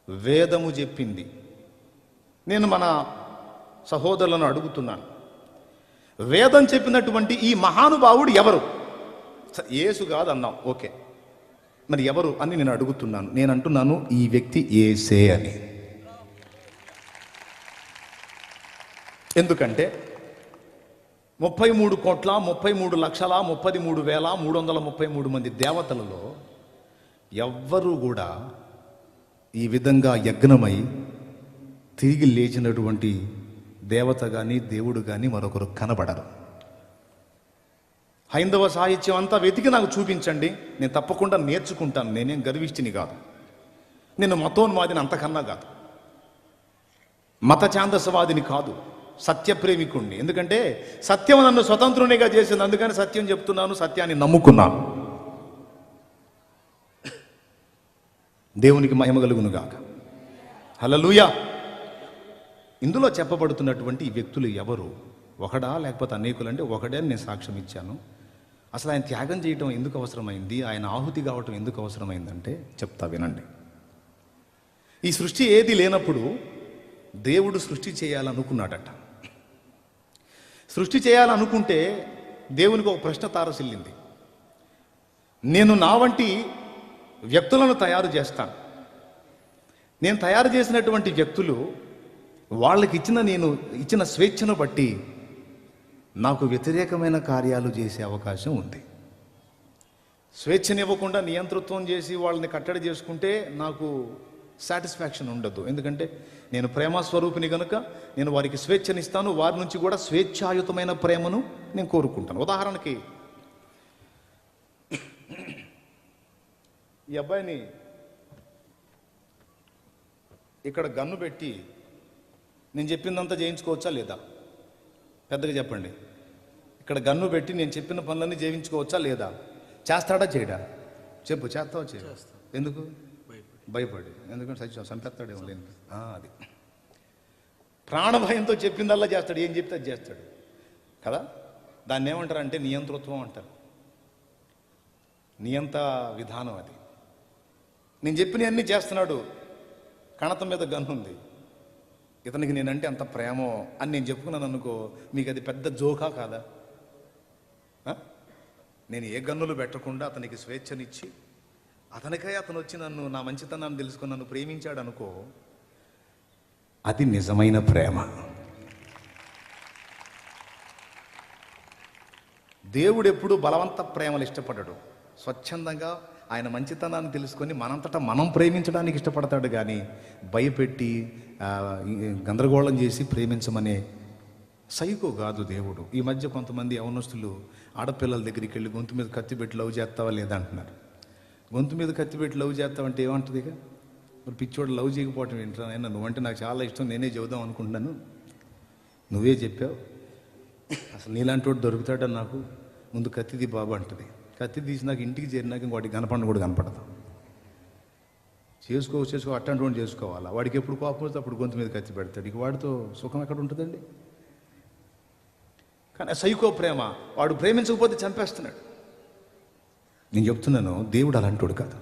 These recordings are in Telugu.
వేదము చెప్పింది. నేను మన సహోదరులను అడుగుతున్నాను, వేదం చెప్పినటువంటి ఈ మహానుభావుడు ఎవరు? యేసు కాదు అన్నాం, ఓకే, మరి ఎవరు అని నేను అడుగుతున్నాను. నేను అంటున్నాను ఈ వ్యక్తి యేసే అని. ఎందుకంటే 33,33,33,333 మంది దేవతలలో ఎవ్వరూ కూడా ఈ విధంగా యజ్ఞమై తిరిగి లేచినటువంటి దేవత కానీ దేవుడు కానీ మరొకరు కనబడరు. హైందవ సాహిత్యం అంతా వెతికి నాకు చూపించండి, నేను తప్పకుండా నేర్చుకుంటాను. నేనేం గర్విష్ఠిని కాదు, నేను మతోన్మాదిని అంతకన్నా కాదు, మత ఛాందసవాదిని కాదు, సత్యప్రేమికుణ్ణి. ఎందుకంటే సత్యం నన్ను స్వతంత్రునిగా చేసింది, అందుకని సత్యం చెప్తున్నాను, సత్యాన్ని నమ్ముకున్నాను. దేవునికి మహిమ కలుగును గాక. హల్లెలూయా. ఇందులో చెప్పబడుతున్నటువంటి ఈ వ్యక్తులు ఎవరు? ఒకడా లేకపోతే అనేకులు అంటే ఒకడే అని నేను సాక్ష్యం ఇచ్చాను. అసలు ఆయన త్యాగం చేయటం ఎందుకు అవసరమైంది, ఆయన ఆహుతి కావటం ఎందుకు అవసరమైందంటే చెప్తా వినండి. ఈ సృష్టి ఏది లేనప్పుడు దేవుడు సృష్టి చేయాలనుకున్నాడట. సృష్టి చేయాలనుకుంటే దేవునికి ఒక ప్రశ్న తారసిల్లింది, నేను నా వంటి వ్యక్తులను తయారు చేస్తాను. నేను తయారు చేసినటువంటి వ్యక్తులు వాళ్ళకి నేను ఇచ్చిన స్వేచ్ఛను బట్టి నాకు వ్యతిరేకమైన కార్యాలు చేసే అవకాశం ఉంది. స్వేచ్ఛనివ్వకుండా నియంతృత్వం చేసి వాళ్ళని కట్టడి చేసుకుంటే నాకు సాటిస్ఫాక్షన్ ఉండదు. ఎందుకంటే నేను ప్రేమ స్వరూపిని కనుక నేను వారికి స్వేచ్ఛనిస్తాను, వారి నుంచి కూడా స్వేచ్ఛాయుతమైన ప్రేమను నేను కోరుకుంటాను. ఉదాహరణకి ఈ అబ్బాయిని ఇక్కడ గన్ను పెట్టి నేను చెప్పిందంతా చేయించుకోవచ్చా లేదా? పెద్దగా చెప్పండి. ఇక్కడ గన్ను పెట్టి నేను చెప్పిన పనులన్నీ చేయించుకోవచ్చా లేదా? చేస్తాడా చేయడా? చెప్పు, చేస్తావా చేయడా? ఎందుకు భయపడి? ఎందుకంటే చంపేస్తాడేమో లేదు. అది ప్రాణభయంతో చెప్పిందల్లా చేస్తాడు, ఏం చెప్తే అది చేస్తాడు కదా. దాన్ని ఏమంటారు అంటే నియంతృత్వం అంటారు, నియంత విధానం అది. నేను చెప్పినవన్నీ చేస్తున్నాడు, కణతం మీద గన్నుంది, ఇతనికి నేనంటే అంత ప్రేమో అని నేను చెప్పుకున్నాను అనుకో, మీకు అది పెద్ద జోకా కాదా? నేను ఏ గన్నులు పెట్టకుండా అతనికి స్వేచ్ఛనిచ్చి అతనికై అతను వచ్చి నన్ను నా మంచితనాన్ని తెలుసుకుని నన్ను ప్రేమించాడు అనుకో, అది నిజమైన ప్రేమ. దేవుడు ఎప్పుడు బలవంత ప్రేమలు ఇష్టపడడు. స్వచ్ఛందంగా ఆయన మంచితనాన్ని తెలుసుకొని మనంతటా మనం ప్రేమించడానికి ఇష్టపడతాడు, కానీ భయపెట్టి గందరగోళం చేసి ప్రేమించమనే సైకో కాదు దేవుడు. ఈ మధ్య కొంతమంది యవనస్తులు ఆడపిల్లల దగ్గరికి వెళ్ళి గొంతు మీద కత్తి పెట్టి లవ్ చేస్తావా లేదా అంటున్నారు. గొంతు మీద కత్తి పెట్టి లవ్ చేస్తావంటే ఏమంటుంది? ఇక మరి పిచ్చోడు లవ్ చేయకపోవటం ఏంట్రా అయినా, నువ్వంటే నాకు చాలా ఇష్టం, నేనే చెబుదాం అనుకుంటున్నాను, నువ్వే చెప్పావు, అసలు నీలాంటి వాడు దొరుకుతాడని నాకు, ముందు కత్తిది బాబు అంటుంది. కత్తి తీసి నాకు ఇంటికి చేరినాక ఇంకోటి కనపడను కూడా కనపడదు. చేసుకో అట్లాంటి వాడిని చేసుకోవాలా? వాడికి ఎప్పుడు కోపం వస్తే అప్పుడు గొంతు మీద కత్తి పెడతాడు. ఇక వాడితో సుఖం ఎక్కడ ఉంటుందండి? కానీ సైకో ప్రేమ, వాడు ప్రేమించకపోతే చంపేస్తున్నాడు. నేను చెప్తున్నాను, దేవుడు అలాంటోడు కాదు.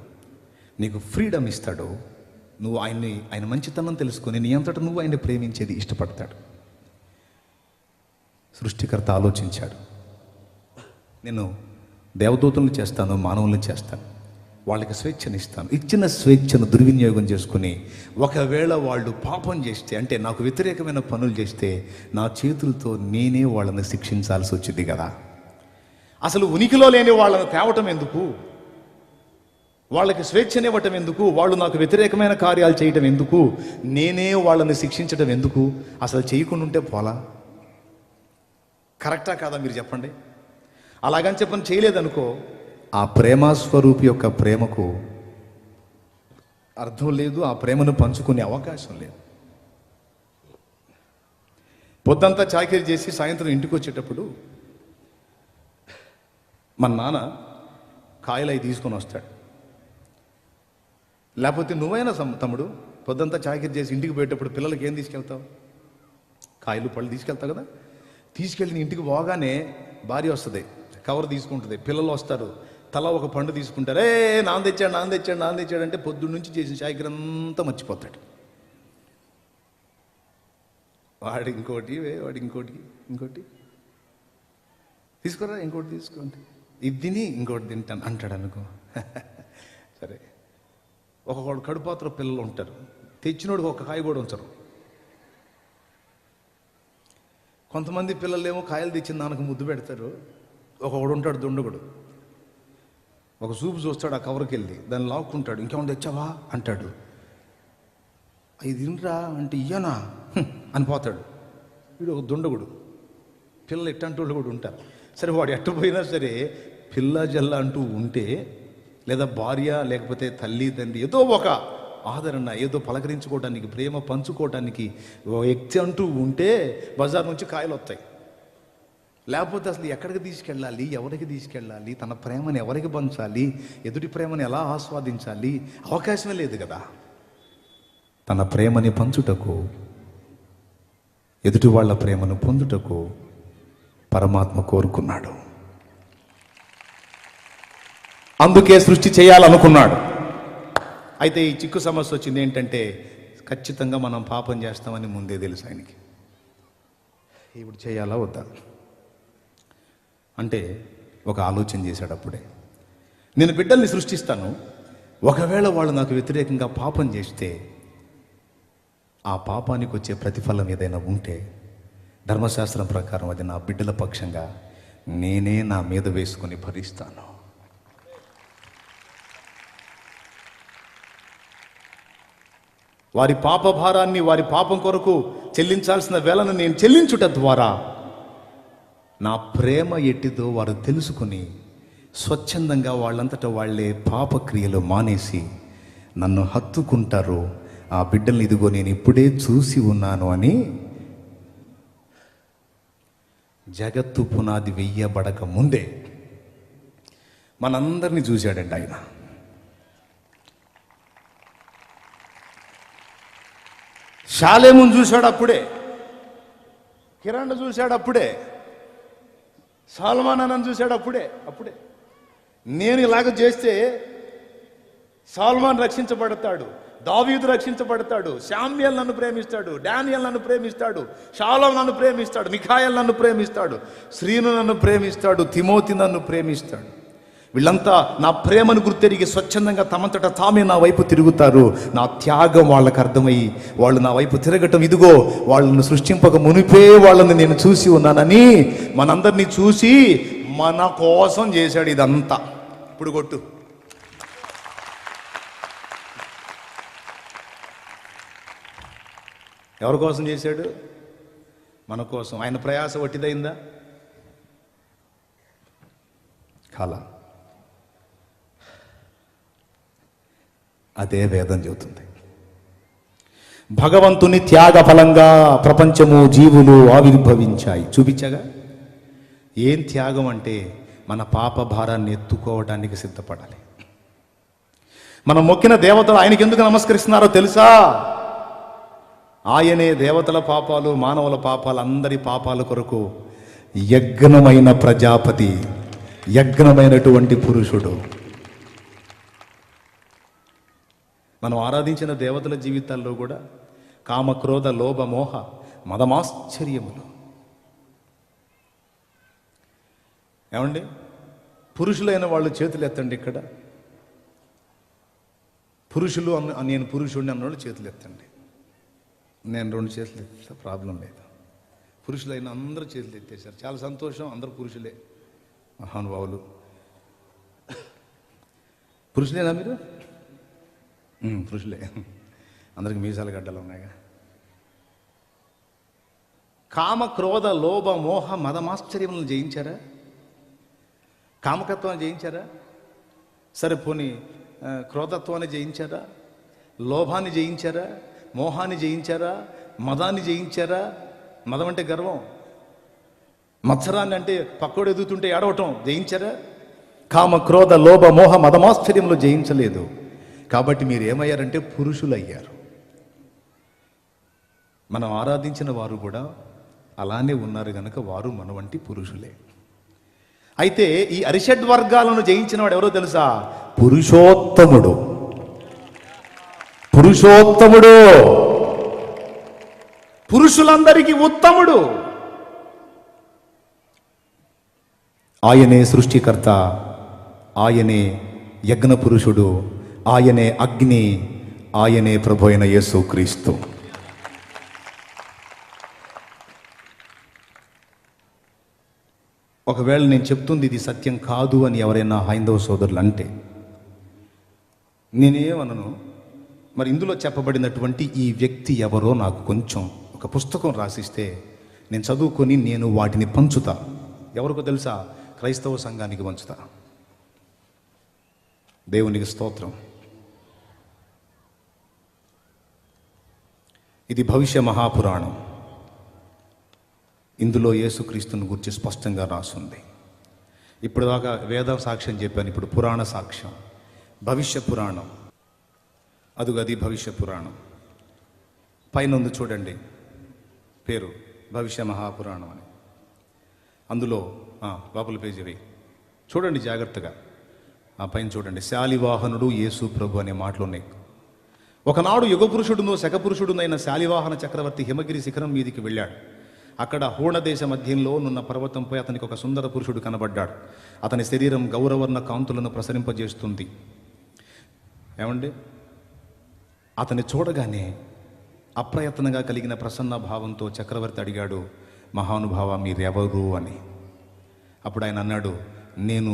నీకు ఫ్రీడమ్ ఇస్తాడు, నువ్వు ఆయన మంచితనం తెలుసుకొని నీ అంతటా నువ్వు ఆయన్ని ప్రేమించేది ఇష్టపడతాడు. సృష్టికర్త ఆలోచించాడు, నేను దేవదూతలను చేస్తాను, మానవులను చేస్తాను, వాళ్ళకి స్వేచ్ఛనిస్తాను. ఇచ్చిన స్వేచ్ఛను దుర్వినియోగం చేసుకుని ఒకవేళ వాళ్ళు పాపం చేస్తే, అంటే నాకు వ్యతిరేకమైన పనులు చేస్తే, నా చేతులతో నేనే వాళ్ళని శిక్షించాల్సి వచ్చింది కదా. అసలు ఉనికిలో లేని వాళ్ళని తేవటం ఎందుకు? వాళ్ళకి స్వేచ్ఛనివ్వటం ఎందుకు? వాళ్ళు నాకు వ్యతిరేకమైన కార్యాలు చేయటం ఎందుకు? నేనే వాళ్ళని శిక్షించడం ఎందుకు? అసలు చేయకుండా ఉంటే పోలా? కరెక్టా కాదా మీరు చెప్పండి? అలాగని చెప్పని చేయలేదనుకో, ఆ ప్రేమస్వరూపి యొక్క ప్రేమకు అర్థం లేదు, ఆ ప్రేమను పంచుకునే అవకాశం లేదు. పొద్దంతా చాకిరీ చేసి సాయంత్రం ఇంటికి వచ్చేటప్పుడు మా నాన్న కాయలు అవి తీసుకొని వస్తాడు. లేకపోతే నువ్వైనా తమ్ముడు పొద్దంతా చాకిరీ చేసి ఇంటికి పోయేటప్పుడు పిల్లలకి ఏం తీసుకెళ్తావు? కాయలు పళ్ళు తీసుకెళ్తావు కదా. తీసుకెళ్ళి ఇంటికి పోగానే భార్య వస్తుంది, కవర్ తీసుకుంటుంది, పిల్లలు వస్తారు, తల ఒక పండు తీసుకుంటారు. నాన్న తెచ్చాడు అంటే పొద్దున్న నుంచి చేసిన చాయకరంతా మర్చిపోతాడు. వాడు ఇంకోటి తీసుకోరా, ఇంకోటి తీసుకోండి, ఇది తిని ఇంకోటి తింటాను అంటాడు అనుకో. సరే, ఒకడు కడుపాత్ర పిల్లలు ఉంటారు, తెచ్చినోడికి ఒక కాయ కూడా ఉంచరు. కొంతమంది పిల్లలేమో కాయలు తెచ్చిన దానికి ముద్దు పెడతారు. ఒకడు ఉంటాడు దుండగుడు, ఒక చూపు చూస్తాడు, ఆ కవర్కి వెళ్ళి దాన్ని లాక్కుంటాడు. ఇంకేమన్నా తెచ్చావా అంటాడు. ఇది తినరా అంటే ఇయ్యనా అని పోతాడు. వీడు ఒక దుండగుడు. పిల్లలు ఎట్టంటి వాళ్ళు కూడా ఉంటారు. సరే, వాడు ఎట్టపోయినా సరే పిల్ల జల్ల అంటూ ఉంటే, లేదా భార్య లేకపోతే తల్లి తండ్రి ఏదో ఒక ఆదరణ, ఏదో పలకరించుకోవడానికి, ప్రేమ పంచుకోవడానికి ఓ వ్యక్తి అంటూ ఉంటే బజార్ నుంచి కాయలు వస్తాయి. లేకపోతే అసలు ఎక్కడికి తీసుకెళ్ళాలి, ఎవరికి తీసుకెళ్ళాలి, తన ప్రేమను ఎవరికి పంచాలి, ఎదుటి ప్రేమను ఎలా ఆస్వాదించాలి, అవకాశమే లేదు కదా. తన ప్రేమని పంచుటకు, ఎదుటి వాళ్ళ ప్రేమను పొందుటకు పరమాత్మ కోరుకున్నాడు. అందుకే సృష్టి చేయాలనుకున్నాడు. అయితే ఈ చిక్కు సమస్య వచ్చింది ఏంటంటే, ఖచ్చితంగా మనం పాపం చేస్తామని ముందే తెలుసు ఆయనకి. ఇప్పుడు చేయాలా వద్దా అంటే ఒక ఆలోచన చేశాడు. అప్పుడే నేను బిడ్డల్ని సృష్టిస్తాను, ఒకవేళ వాళ్ళు నాకు వ్యతిరేకంగా పాపం చేస్తే ఆ పాపానికి వచ్చే ప్రతిఫలం ఏదైనా ఉంటే ధర్మశాస్త్రం ప్రకారం అది నా బిడ్డల పక్షంగా నేనే నా మీద వేసుకొని భరిస్తాను. వారి పాప భారాన్ని, వారి పాపం కొరకు చెల్లించాల్సిన వేళను నేను చెల్లించుట ద్వారా నా ప్రేమ ఎట్టిదో వారు తెలుసుకుని స్వచ్ఛందంగా వాళ్ళంతటా వాళ్ళే పాపక్రియలు మానేసి నన్ను హత్తుకుంటారు. ఆ బిడ్డల్ని ఇదిగో నేను ఇప్పుడే చూసి ఉన్నాను అని జగత్తు పునాది వెయ్యబడక ముందే మనందరినీ చూశాడండి ఆయన. షాలేమును చూశాడు అప్పుడే, కిరణ్ చూశాడు అప్పుడే, సాల్మాన్ చూశాడు అప్పుడే. నేను ఇలాగ చేస్తే సాల్మాన్ రక్షించబడతాడు, దావీదు రక్షించబడతాడు, శామ్యూయల్ నన్ను ప్రేమిస్తాడు, డానియల్ నన్ను ప్రేమిస్తాడు, షాలోమ్ నన్ను ప్రేమిస్తాడు, మిఖాయల్ నన్ను ప్రేమిస్తాడు, శ్రీను నన్ను ప్రేమిస్తాడు, తిమోతి నన్ను ప్రేమిస్తాడు. వీళ్ళంతా నా ప్రేమను గుర్తెరిగి స్వచ్ఛందంగా తమంతట తామే నా వైపు తిరుగుతారు. నా త్యాగం వాళ్ళకు అర్థమయ్యి వాళ్ళు నా వైపు తిరగటం, ఇదిగో వాళ్ళను సృష్టింపక మునిపే వాళ్ళని నేను చూసి ఉన్నానని మనందరినీ చూసి మన కోసం చేశాడు ఇదంతా. ఇప్పుడు కొట్టు. ఎవరి కోసం చేశాడు? మన కోసం. ఆయన ప్రయాస వట్టిదైందా? కాలా. అదే వేదం చెబుతుంది. భగవంతుని త్యాగ ఫలంగా ప్రపంచము, జీవులు ఆవిర్భవించాయి. చూపించగా ఏం త్యాగం అంటే మన పాప భారాన్ని ఎత్తుకోవడానికి సిద్ధపడాలి. మనం మొక్కిన దేవతలు ఆయనకి ఎందుకు నమస్కరిస్తున్నారో తెలుసా? ఆయనే దేవతల పాపాలు, మానవుల పాపాలు, అందరి పాపాల కొరకు యజ్ఞమైన ప్రజాపతి, యజ్ఞమైనటువంటి పురుషుడు. మనం ఆరాధించిన దేవతల జీవితాల్లో కూడా కామ, క్రోధ, లోభ, మోహ, మదమాశ్చర్యములు. ఏమండి, పురుషులైన వాళ్ళు చేతులు ఎత్తండి. ఇక్కడ పురుషులు నేను పురుషుడిని అన్నవాళ్ళు చేతులు ఎత్తండి. నేను 2 చేతులు ఎత్తే ప్రాబ్లం లేదు. పురుషులైన అందరూ చేతులు ఎత్తేసారు. చాలా సంతోషం. అందరూ పురుషులే, మహానుభావులు. పురుషులేనా మీరు? పురుషులే. అందరికి మీసాల గడ్డలు ఉన్నాయిగా. కామ, క్రోధ, లోభ, మోహ, మదమాశ్చర్యములను జయించారా? కామకత్వాన్ని జయించారా? సరే, పోనీ క్రోధత్వాన్ని జయించారా? లోభాన్ని జయించారా? మోహాన్ని జయించారా? మదాన్ని జయించారా? మదం అంటే గర్వం, మత్సరాన్ని అంటే పక్కోడు ఎదుగుతుంటే ఏడవటం జయించారా? కామ, క్రోధ, లోభ, మోహ, మదమాశ్చర్యములు జయించలేదు. కాబట్టి మీరు ఏమయ్యారంటే పురుషులు అయ్యారు. మనం ఆరాధించిన వారు కూడా అలానే ఉన్నారు కనుక వారు మన వంటి పురుషులే. అయితే ఈ అరిషడ్ వర్గాలను జయించిన వాడు ఎవరో తెలుసా? పురుషోత్తముడు. పురుషోత్తముడు, పురుషులందరికీ ఉత్తముడు. ఆయనే సృష్టికర్త, ఆయనే యజ్ఞ పురుషుడు, ఆయనే అగ్ని, ఆయనే ప్రభు అయిన యేసుక్రీస్తు. ఒకవేళ నేను చెప్తుంది ఇది సత్యం కాదు అని ఎవరైనా హైందవ సోదరులు అంటే నేనేమనను, మరి ఇందులో చెప్పబడినటువంటి ఈ వ్యక్తి ఎవరో నాకు కొంచెం ఒక పుస్తకం రాసిస్తే నేను చదువుకొని నేను వాటిని పంచుతా. ఎవరికో తెలుసా? క్రైస్తవ సంఘానికి పంచుతా. దేవునికి స్తోత్రం. ఇది భవిష్య మహాపురాణం. ఇందులో యేసుక్రీస్తుని గురించి స్పష్టంగా రాసుంది. ఇప్పుడు దాకా వేద సాక్ష్యం చెప్పాను, ఇప్పుడు పురాణ సాక్ష్యం, భవిష్య పురాణం. అది భవిష్య పురాణం. పైన ఉంది చూడండి, పేరు భవిష్య మహాపురాణం అని. అందులో లోపల పేజీ వేయి, చూడండి జాగ్రత్తగా. ఆ పైన చూడండి, శాలివాహనుడు యేసు ప్రభు అనే మాటలు ఉన్నాయి. ఒకనాడు యుగపురుషుడును శకపురుషుడునైన శాలివాహన చక్రవర్తి హిమగిరి శిఖరం మీదికి వెళ్ళాడు. అక్కడ హూణదేశ మధ్యంలో నున్న పర్వతంపై అతనికి ఒక సుందర పురుషుడు కనబడ్డాడు. అతని శరీరం గౌరవర్ణ కాంతులను ప్రసరింపజేస్తుంది. ఏమండి, అతన్ని చూడగానే అప్రయత్నంగా కలిగిన ప్రసన్న భావంతో చక్రవర్తి అడిగాడు, మహానుభావ మీరెవరు అని. అప్పుడు ఆయన అన్నాడు, నేను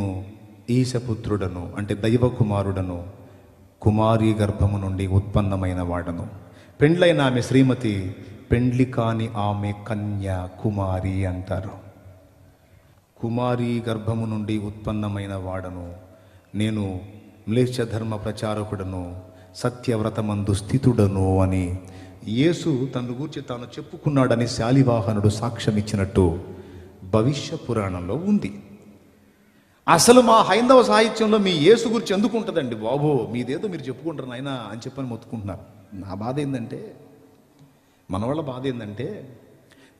ఈశపుత్రుడను, అంటే దైవ కుమారుడను, కుమారి గర్భము నుండి ఉత్పన్నమైన వాడను. పెండ్లైన ఆమె శ్రీమతి, పెండ్లి కాని ఆమె కన్య కుమారి అంటారు. కుమారి గర్భము నుండి ఉత్పన్నమైన వాడను, నేను మ్లేచ్ఛ ధర్మ ప్రచారకుడను, సత్యవ్రతమందు స్థితుడను అని యేసు తను గూర్చి తాను చెప్పుకున్నాడని శాలివాహనుడు సాక్ష్యం ఇచ్చినట్టు భవిష్య పురాణంలో ఉంది. అసలు మా హైందవ సాహిత్యంలో మీ యేసు గురించి ఎందుకు ఉంటుందండి బాబు? మీదేదో మీరు చెప్పుకుంటారు నాయనా అని చెప్పని మొత్తుకుంటున్నారు. నా బాధ ఏంటంటే, మన వాళ్ళ బాధ ఏంటంటే,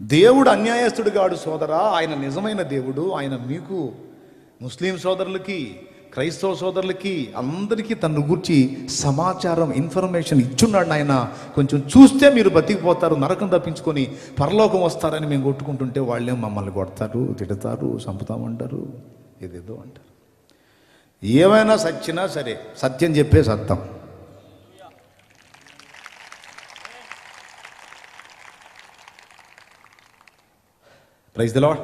దేవుడు అన్యాయస్తుడు కాడు సోదరా, ఆయన నిజమైన దేవుడు. ఆయన మీకు ముస్లిం సోదరులకి, క్రైస్తవ సోదరులకి, అందరికీ తను గూర్చి సమాచారం, ఇన్ఫర్మేషన్ ఇచ్చున్నాడు ఆయన. కొంచెం చూస్తే మీరు బతికిపోతారు, నరకం తప్పించుకొని పరలోకం వస్తారని మేము కొట్టుకుంటుంటే వాళ్ళేం మమ్మల్ని కొడతారు, తిడతారు, చంపుతామంటారు, ఏదేదో అంటారు. ఏమైనా సచ్చినా సరే సత్యం చెప్పే సత్తం. Praise the lord.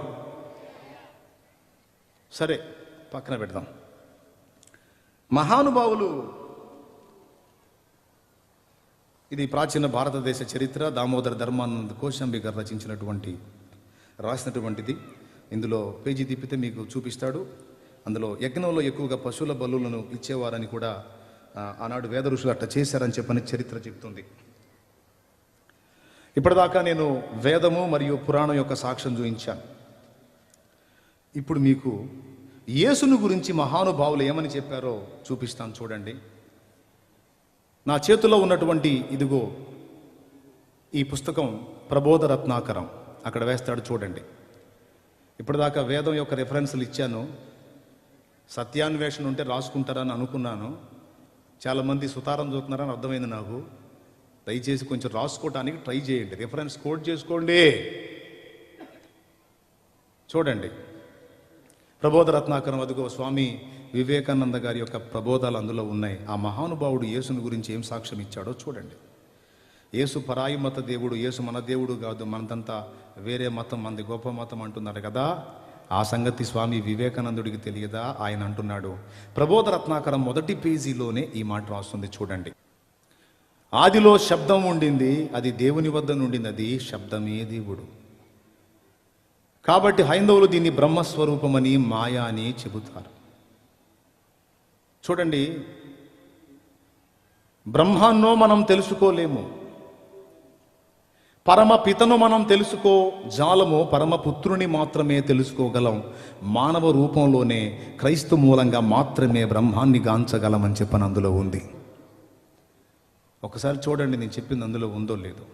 సరే, పక్కన పెడదాం. మహానుభావులు, ఇది ప్రాచీన భారతదేశ చరిత్ర. దామోదర ధర్మానంద కోశంబి గారు రాసినటువంటిది. ఇందులో పేజీ తిప్పితే మీకు చూపిస్తాడు. అందులో యజ్ఞంలో ఎక్కువగా పశువుల బలులను ఇచ్చేవారని కూడా ఆనాడు వేద ఋషులు అట్లా చేశారని చెప్పని చరిత్ర చెప్తుంది. ఇప్పటిదాకా నేను వేదము మరియు పురాణం యొక్క సాక్ష్యం చూపించాను. ఇప్పుడు మీకు యేసును గురించి మహానుభావులు ఏమని చెప్పారో చూపిస్తాను, చూడండి. నా చేతిలో ఉన్నటువంటి ఇదిగో ఈ పుస్తకం ప్రబోధ రత్నాకరం, అక్కడ వేస్తాడు చూడండి. ఇప్పటిదాకా వేదం యొక్క రెఫరెన్స్లు ఇచ్చాను. సత్యాన్వేషణ ఉంటే రాసుకుంటారని అనుకున్నాను. చాలామంది సుతారం చూస్తున్నారని అర్థమైంది నాకు. దయచేసి కొంచెం రాసుకోవటానికి ట్రై చేయండి, రెఫరెన్స్ కోడ్ చేసుకోండి. చూడండి, ప్రబోధ రత్నాకరం. అదిగో స్వామి వివేకానంద గారి యొక్క ప్రబోధాలు అందులో ఉన్నాయి. ఆ మహానుభావుడు యేసుని గురించి ఏం సాక్ష్యం ఇచ్చాడో చూడండి. యేసు పరాయి మత దేవుడు, యేసు మన దేవుడు కాదు, మనదంతా వేరే మతం, మనది గొప్ప మతం అంటున్నారు కదా. ఆ సంగతి స్వామి వివేకానందుడికి తెలియదా? ఆయన అంటున్నాడు, ప్రబోధ రత్నాకరం మొదటి పేజీలోనే ఈ మాట రాస్తుంది చూడండి. ఆదిలో శబ్దం ఉండింది, అది దేవుని వద్ద నుండింది, అది శబ్దమే దేవుడు. కాబట్టి హైందవులు దీన్ని బ్రహ్మస్వరూపమని, మాయా అని చెబుతారు. చూడండి, బ్రహ్మాన్నో మనం తెలుసుకోలేము, పరమపితను మనం జాలము, పరమపుత్రుని మాత్రమే తెలుసుకోగలం. మానవ రూపంలోనే క్రైస్తవ మూలంగా మాత్రమే బ్రహ్మాన్ని గాంచగలమని చెప్పని అందులో ఉంది. ఒకసారి చూడండి నేను చెప్పింది అందులో ఉందో లేదో.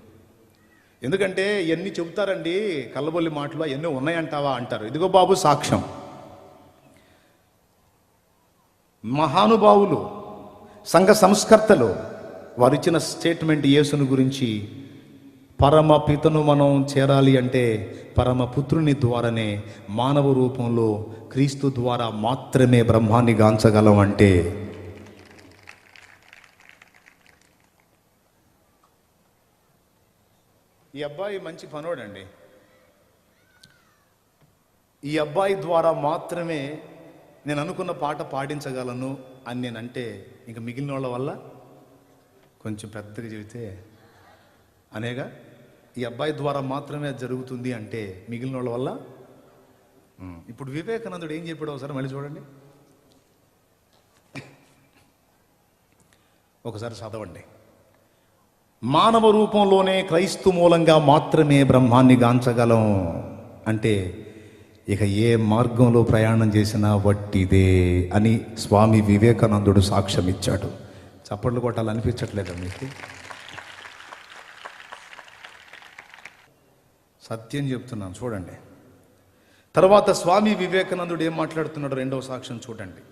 ఎందుకంటే ఇవన్నీ చెబుతారండి, కల్లబొల్లి మాటలు అవన్నీ ఉన్నాయంటావా అంటారు. ఇదిగో బాబు సాక్ష్యం. మహానుభావులు, సంఘ సంస్కర్తలు వారిచ్చిన స్టేట్మెంట్ యేసును గురించి, పరమ పితను మనం చేరాలి అంటే పరమపుత్రుని ద్వారానే, మానవ రూపంలో క్రీస్తు ద్వారా మాత్రమే బ్రహ్మాన్ని గాంచగలం. అంటే ఈ అబ్బాయి మంచి పనోడండి. ఈ అబ్బాయి ద్వారా మాత్రమే నేను అనుకున్న పాట పాడించగలను అని నేనంటే, ఇంక మిగిలిన వాళ్ళ వల్ల కొంచెం పెద్దగా చెబితే అనేగా, ఈ అబ్బాయి ద్వారా మాత్రమే అది జరుగుతుంది అంటే మిగిలిన వాళ్ళ వల్ల. ఇప్పుడు వివేకానందుడు ఏం చెప్పాడు ఒకసారి మళ్ళీ చూడండి, ఒకసారి చదవండి. మానవ రూపంలోనే క్రైస్తు మూలంగా మాత్రమే బ్రహ్మాన్ని గాంచగలం అంటే ఇక ఏ మార్గంలో ప్రయాణం చేసినా వట్టిదే అని స్వామి వివేకానందుడు సాక్ష్యం ఇచ్చాడు. చప్పట్లు కొట్టాలనిపించట్లేదా మీకు? సత్యం చెప్తున్నాను చూడండి. తర్వాత స్వామి వివేకానందుడు ఏం మాట్లాడుతున్నాడు, రెండవ సాక్ష్యం చూడండి.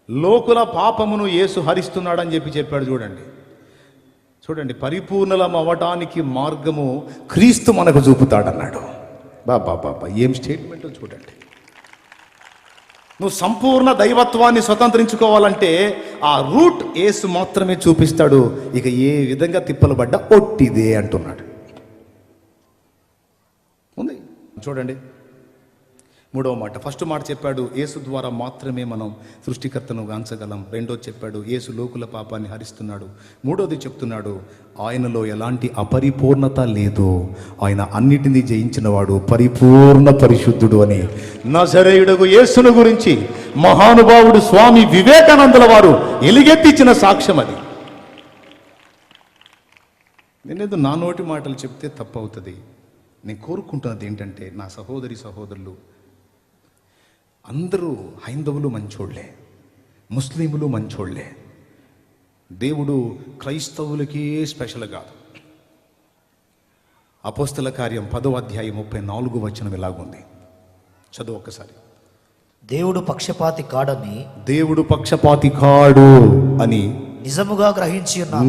లోకుల పాపమును యేసు హరిస్తున్నాడని చెప్పాడు. చూడండి, పరిపూర్ణలం అవ్వటానికి మార్గము క్రీస్తు మనకు చూపుతాడన్నాడు. బాబా ఏం స్టేట్మెంట్ చూడండి. నువ్వు సంపూర్ణ దైవత్వాన్ని స్వతంత్రించుకోవాలంటే ఆ రూట్ యేసు మాత్రమే చూపిస్తాడు. ఇక ఏ విధంగా తిప్పలు పడ్డా ఒట్టిదే అంటున్నాడు. ఉంది చూడండి. మూడవ మాట, ఫస్ట్ మాట చెప్పాడు యేసు ద్వారా మాత్రమే మనం సృష్టికర్తను గాంచగలం. రెండోది చెప్పాడు యేసు లోకుల పాపాన్ని హరిస్తున్నాడు. మూడోది చెప్తున్నాడు ఆయనలో ఎలాంటి అపరిపూర్ణత లేదు, ఆయన అన్నిటినీ జయించినవాడు, పరిపూర్ణ పరిశుద్ధుడు అని నజరేయుడగు యేసును గురించి మహానుభావుడు స్వామి వివేకానందుల వారు ఎలుగెత్తిచ్చిన సాక్ష్యం అది. నేనేదో నా నోటి మాటలు చెప్తే తప్పు అవుతుంది. నేను కోరుకుంటున్నది ఏంటంటే, నా సహోదరి సహోదరులు అందరూ హైందవులు మంచోళ్లే, ముస్లింలు మంచోళ్లే. దేవుడు క్రైస్తవులకే స్పెషల్ కాదు. అపోస్తల కార్యం 10వ అధ్యాయం 34వ వచనం ఇలాగుంది, చదువు ఒక్కసారి. దేవుడు పక్షపాతి కాడు అని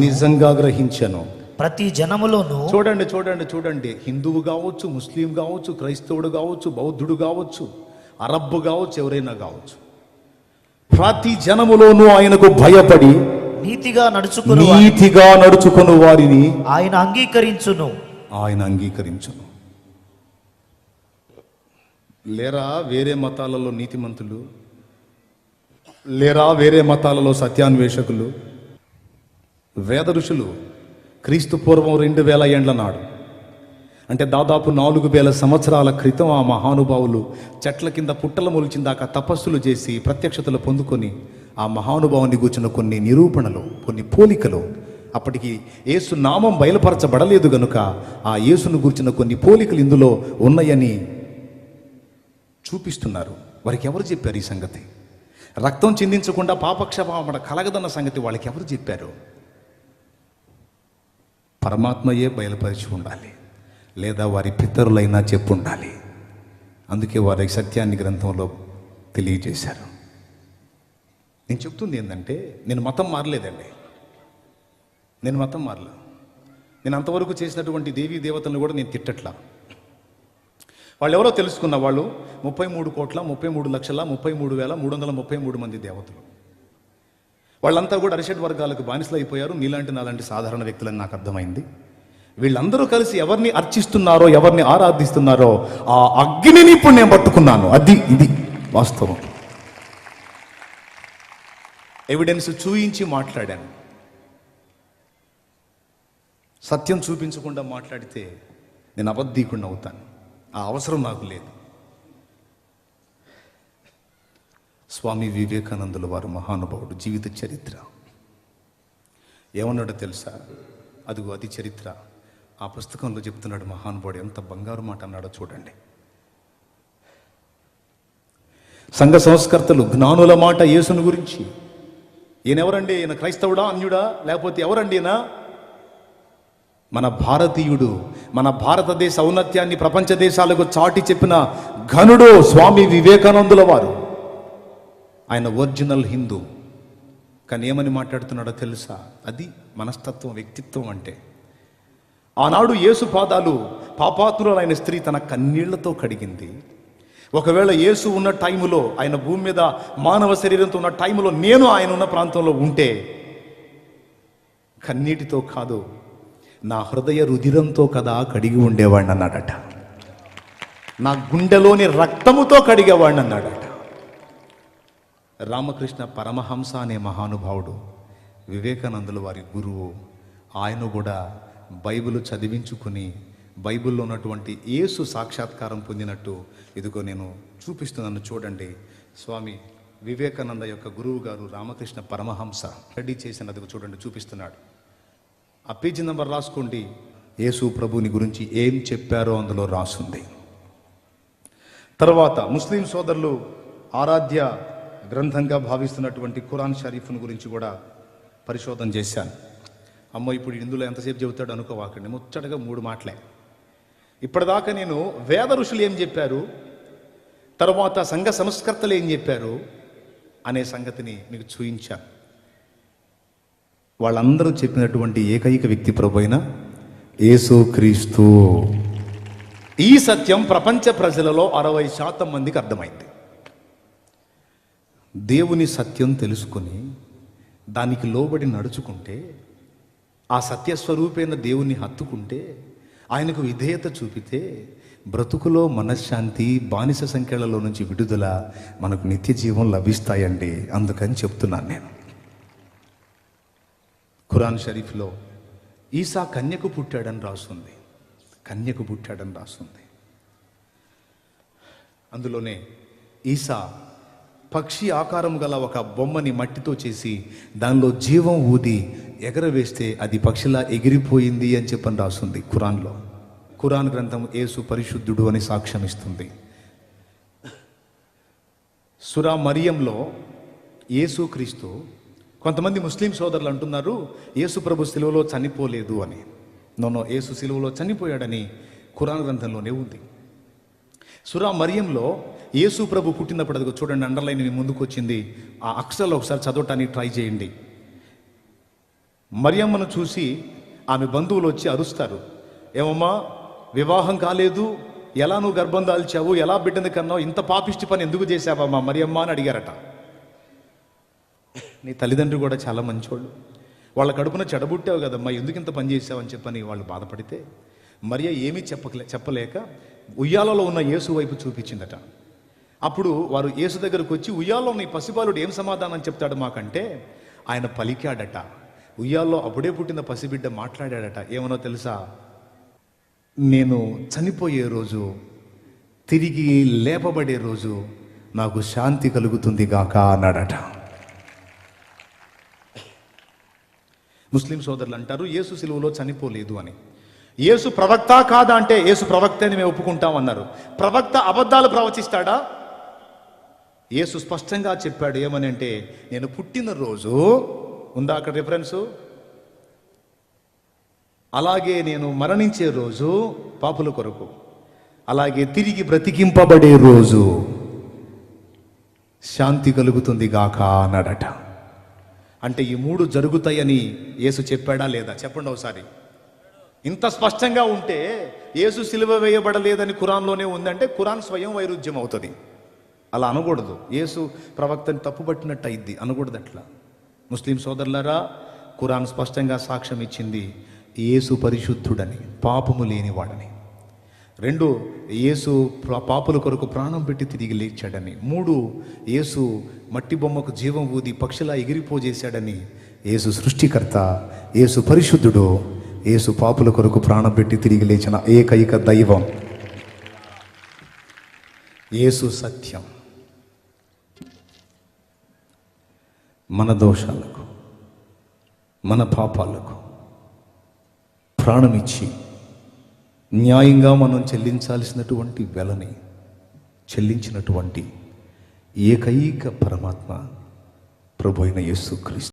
నిజంగా గ్రహించాను. ప్రతి జనములోను చూడండి, హిందువు కావచ్చు, ముస్లిం కావచ్చు, క్రైస్తవుడు కావచ్చు, బౌద్ధుడు కావచ్చు, అరబ్బు కావచ్చు, ఎవరైనా కావచ్చు, ప్రతి జనములోనూ ఆయనకు భయపడి నీతిగా నడుచుకుని వారిని ఆయన అంగీకరించును. లేరా వేరే మతాలలో నీతిమంతులు, లేరా వేరే మతాలలో సత్యాన్వేషకులు? వేద ఋషులు క్రీస్తు పూర్వం 2000 ఏండ్ల నాడు, అంటే దాదాపు 4000 సంవత్సరాల క్రితం ఆ మహానుభావులు చెట్ల కింద పుట్టల మొలిచిన దాకా తపస్సులు చేసి ప్రత్యక్షతలు పొందుకొని ఆ మహానుభావుని కూర్చున్న కొన్ని నిరూపణలు, కొన్ని పోలికలు, అప్పటికి యేసు నామం బయలుపరచబడలేదు గనుక ఆ యేసును కూర్చున్న కొన్ని పోలికలు ఇందులో ఉన్నాయని చూపిస్తున్నారు. వారికి ఎవరు చెప్పారు ఈ సంగతి? రక్తం చిందించకుండా పాపక్షమాపణ కలగదన్న సంగతి వాళ్ళకి ఎవరు చెప్పారు? పరమాత్మయే బయలుపరిచి ఉండాలి, లేదా వారి పితరులైనా చెప్పుండాలి. అందుకే వారి సత్యాన్ని గ్రంథంలో తెలియజేశారు. నేను చెప్తుంది ఏంటంటే, నేను మతం మారలేదండి, నేను అంతవరకు చేసినటువంటి దేవీ దేవతలను కూడా నేను తిట్టట్లా. వాళ్ళు ఎవరో తెలుసుకున్న వాళ్ళు 33,33,33,333 మంది దేవతలు. వాళ్ళంతా కూడా అరిషడ్ వర్గాలకు బానిసలు అయిపోయారు. నీలాంటి నాలాంటి సాధారణ వ్యక్తులని నాకు అర్థమైంది. వీళ్ళందరూ కలిసి ఎవరిని అర్చిస్తున్నారో, ఎవరిని ఆరాధిస్తున్నారో ఆ అగ్నిని ఇప్పుడు నేను పట్టుకున్నాను. ఇది వాస్తవం. ఎవిడెన్స్ చూయించి మాట్లాడాను. సత్యం చూపించకుండా మాట్లాడితే నేను అబద్ధీకుడిని అవుతాను. ఆ అవసరం నాకు లేదు. స్వామి వివేకానందుల వారు మహానుభావుడు జీవిత చరిత్ర ఏమన్నాడో తెలుసా? అదిగో అది చరిత్ర. ఆ పుస్తకంలో చెప్తున్నాడు మహానుభావుడు ఎంత బంగారు మాట అన్నాడో చూడండి. సంఘ సంస్కర్తలు జ్ఞానుల మాట యేసును గురించి, ఈయనెవరండి, ఈయన క్రైస్తవుడా అన్యుడా లేకపోతే ఎవరండి ఈయన? మన భారతీయుడు, మన భారతదేశ ఔన్నత్యాన్ని ప్రపంచ దేశాలకు చాటి చెప్పిన ఘనుడు స్వామి వివేకానందుల వారు. ఆయన ఒరిజినల్ హిందూ. కానీ ఏమని మాట్లాడుతున్నాడో తెలుసా? అది మనస్తత్వం, వ్యక్తిత్వం అంటే. ఆనాడు యేసు పాదాలు పాపాత్మురాలైన స్త్రీ తన కన్నీళ్లతో కడిగింది. ఒకవేళ యేసు ఉన్న టైములో, ఆయన భూమి మీద మానవ శరీరంతో ఉన్న టైములో నేను ఆయన ఉన్న ప్రాంతంలో ఉంటే కన్నీటితో కాదు, నా హృదయ రుధిరంతో కదా కడిగి ఉండేవాడిని అన్నాడట. నా గుండెలోని రక్తముతో కడిగేవాడిని అన్నాడట. రామకృష్ణ పరమహంస అనే మహానుభావుడు, వివేకానందుల వారి గురువు, ఆయన కూడా బైబిల్ చదివించుకుని బైబిల్లో ఉన్నటువంటి యేసు సాక్షాత్కారం పొందినట్టు ఇదిగో నేను చూపిస్తున్నాను చూడండి. స్వామి వివేకానంద యొక్క గురువు గారు రామకృష్ణ పరమహంస రెడీ చేసినది చూడండి, చూపిస్తున్నాడు. ఆ పేజీ నెంబర్ రాసుకోండి. యేసు ప్రభుని గురించి ఏం చెప్పారో అందులో రాసుంది. తర్వాత ముస్లిం సోదరులు ఆరాధ్య గ్రంథంగా భావిస్తున్నటువంటి ఖురాన్ షరీఫ్ను గురించి కూడా పరిశోధన చేశాను. అమ్మ ఇప్పుడు ఇందులో ఎంతసేపు చెబుతాడు అనుకోవాకండి, ముచ్చటగా 3 మాటలే. ఇప్పటిదాకా నేను వేద ఋషులు ఏం చెప్పారు, తర్వాత సంఘ సంస్కర్తలు ఏం చెప్పారు అనే సంగతిని మీకు చూయించాను. వాళ్ళందరూ చెప్పినటువంటి ఏకైక వ్యక్తి ప్రభు అయిన యేసుక్రీస్తు. ఈ సత్యం ప్రపంచ ప్రజలలో 60% మందికి అర్థమైంది. దేవుని సత్యం తెలుసుకుని దానికి లోబడి నడుచుకుంటే, ఆ సత్యస్వరూపైన దేవుణ్ణి హత్తుకుంటే, ఆయనకు విధేయత చూపితే బ్రతుకులో మనశ్శాంతి, బానిస సంఖ్యలలో నుంచి విడుదల, మనకు నిత్య జీవం లభిస్తాయండి. అందుకని చెప్తున్నాను నేను. ఖురాన్ షరీఫ్లో ఈసా కన్యకు పుట్టాడని రాస్తుంది. కన్యకు పుట్టాడని రాస్తుంది. అందులోనే ఈసా పక్షి ఆకారం గల ఒక బొమ్మని మట్టితో చేసి దానిలో జీవం ఊది ఎగరవేస్తే అది పక్షిలా ఎగిరిపోయింది అని చెప్పని రాస్తుంది ఖురాన్లో. ఖురాన్ గ్రంథం యేసు పరిశుద్ధుడు అని సాక్ష్యం ఇస్తుంది. సూరా మరియంలో యేసుక్రీస్తు, కొంతమంది ముస్లిం సోదరులు అంటున్నారు యేసు ప్రభు సిలువలో చనిపోలేదు అని. నోనో, యేసు సిలువలో చనిపోయాడని ఖురాన్ గ్రంథంలోనే ఉంది. సూరా మరియంలో యేసు ప్రభు పుట్టినప్పుడు, అది చూడండి అండర్లైన్ మీ ముందుకు వచ్చింది, ఆ అక్షరాలు ఒకసారి చదవటానికి ట్రై చేయండి. మరియమ్మను చూసి ఆమె బంధువులు వచ్చి అరుస్తారు, ఏమమ్మా వివాహం కాలేదు, ఎలా నువ్వు గర్భం దాల్చావు, ఎలా బిడ్డని కన్నావు, ఇంత పాపిష్టి పని ఎందుకు చేశావమ్మా మరియమ్మ అని అడిగారట. నీ తల్లిదండ్రులు కూడా చాలా మంచోళ్ళు, వాళ్ళ కడుపున చెడబుట్టావు కదమ్మా, ఎందుకు ఇంత పని చేసావని చెప్పని వాళ్ళు బాధపడితే మరియ ఏమీ చెప్పలేక ఉయ్యాలలో ఉన్న యేసు వైపు చూపించిందట. అప్పుడు వారు యేసు దగ్గరకు వచ్చి, ఉయ్యాల్లో ఉన్న ఈ పసిబాలుడు ఏం సమాధానం చెప్తాడు మాకంటే, ఆయన పలికాడట. ఉయ్యాల్లో అప్పుడే పుట్టిన పసిబిడ్డ మాట్లాడాడట. ఏమనో తెలుసా? నేను చనిపోయే రోజు, తిరిగి లేపబడే రోజు నాకు శాంతి కలుగుతుంది గాక అన్నాడట. ముస్లిం సోదరులు అంటారు యేసు సిలువలో చనిపోలేదు అని. యేసు ప్రవక్త కాదా అంటే యేసు ప్రవక్త అని మేము ఒప్పుకుంటాం అన్నారు. ప్రవక్త అబద్ధాలు ప్రవచిస్తాడా? యేసు స్పష్టంగా చెప్పాడు. ఏమని అంటే, నేను పుట్టిన రోజు ఉందా అక్కడ రిఫరెన్సు, అలాగే నేను మరణించే రోజు పాపుల కొరకు, అలాగే తిరిగి బ్రతికింపబడే రోజు శాంతి కలుగుతుంది గాక అన్నాడట. అంటే ఈ 3 జరుగుతాయని యేసు చెప్పాడా లేదా? చెప్పండి ఒకసారి. ఇంత స్పష్టంగా ఉంటే యేసు సిలువ వేయబడలేదని ఖురాన్లోనే ఉందంటే ఖురాన్ స్వయం వైరుధ్యం అవుతుంది. అలా అనకూడదు. యేసు ప్రవక్తని తప్పుపట్టినట్టు అయింది, అనకూడదు అట్లా. ముస్లిం సోదరులారా, ఖురాన్ స్పష్టంగా సాక్ష్యం ఇచ్చింది యేసు పరిశుద్ధుడని, పాపము లేనివాడని. 2, యేసు పాపుల కొరకు ప్రాణం పెట్టి తిరిగి లేచాడని. 3, యేసు మట్టి బొమ్మకు జీవం ఊది పక్షిలా ఎగిరిపోజేశాడని. యేసు సృష్టికర్త, యేసు పరిశుద్ధుడు, యేసు పాపుల కొరకు ప్రాణం పెట్టి తిరిగి లేచిన ఏకైక దైవం. యేసు సత్యం. మన దోషాలకు, మన పాపాలకు ప్రాణమిచ్చి న్యాయంగా మనం చెల్లించాల్సినటువంటి వెలని చెల్లించినటువంటి ఏకైక పరమాత్మ ప్రభు అయిన యేసుక్రీస్తు.